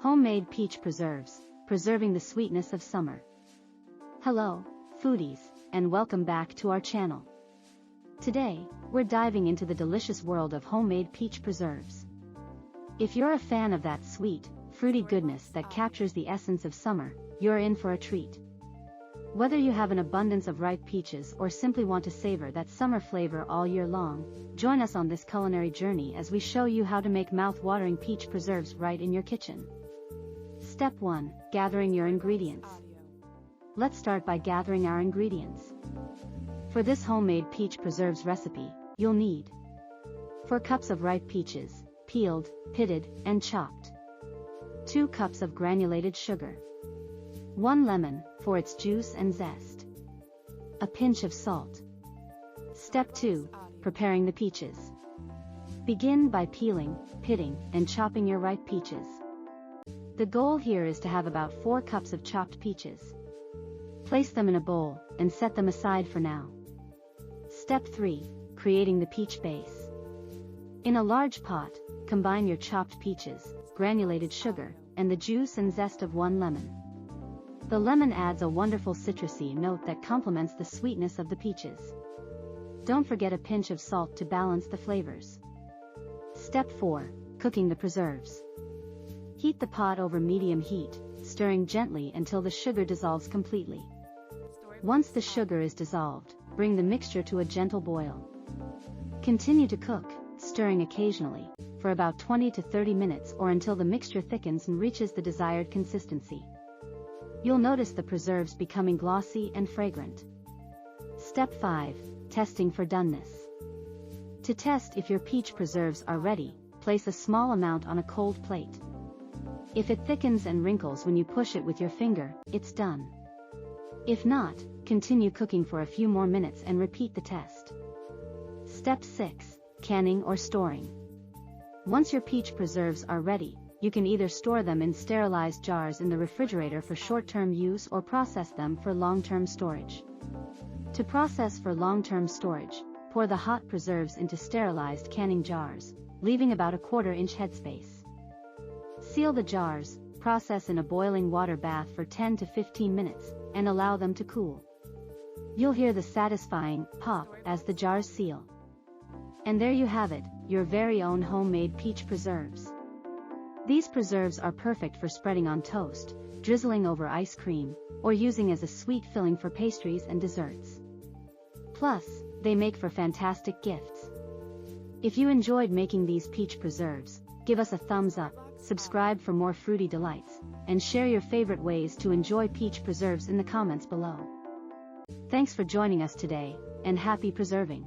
Homemade peach preserves, preserving the sweetness of summer. Hello, foodies, and welcome back to our channel. Today, we're diving into the delicious world of homemade peach preserves. If you're a fan of that sweet, fruity goodness that captures the essence of summer, you're in for a treat. Whether you have an abundance of ripe peaches or simply want to savor that summer flavor all year long, join us on this culinary journey as we show you how to make mouth-watering peach preserves right in your kitchen. Step 1. Gathering your ingredients. Let's start by gathering our ingredients. For this homemade peach preserves recipe, you'll need 4 cups of ripe peaches, peeled, pitted, and chopped. 2 cups of granulated sugar. 1 lemon, for its juice and zest. A pinch of salt. Step 2. Preparing the peaches. Begin by peeling, pitting, and chopping your ripe peaches. The goal here is to have about 4 cups of chopped peaches. Place them in a bowl, and set them aside for now. Step 3. Creating the peach base. In a large pot, combine your chopped peaches, granulated sugar, and the juice and zest of 1 lemon. The lemon adds a wonderful citrusy note that complements the sweetness of the peaches. Don't forget a pinch of salt to balance the flavors. Step 4. Cooking the preserves. Heat the pot over medium heat, stirring gently until the sugar dissolves completely. Once the sugar is dissolved, bring the mixture to a gentle boil. Continue to cook, stirring occasionally, for about 20 to 30 minutes or until the mixture thickens and reaches the desired consistency. You'll notice the preserves becoming glossy and fragrant. Step 5. Testing for doneness. To test if your peach preserves are ready, place a small amount on a cold plate. If it thickens and wrinkles when you push it with your finger, it's done. If not, continue cooking for a few more minutes and repeat the test. Step 6. Canning or storing. Once your peach preserves are ready, you can either store them in sterilized jars in the refrigerator for short-term use or process them for long-term storage. To process for long-term storage, pour the hot preserves into sterilized canning jars, leaving about a 1/4 inch headspace. Seal the jars, process in a boiling water bath for 10 to 15 minutes, and allow them to cool. You'll hear the satisfying pop as the jars seal. And there you have it, your very own homemade peach preserves. These preserves are perfect for spreading on toast, drizzling over ice cream, or using as a sweet filling for pastries and desserts. Plus, they make for fantastic gifts. If you enjoyed making these peach preserves, give us a thumbs up, subscribe for more fruity delights, and share your favorite ways to enjoy peach preserves in the comments below. Thanks for joining us today, and happy preserving!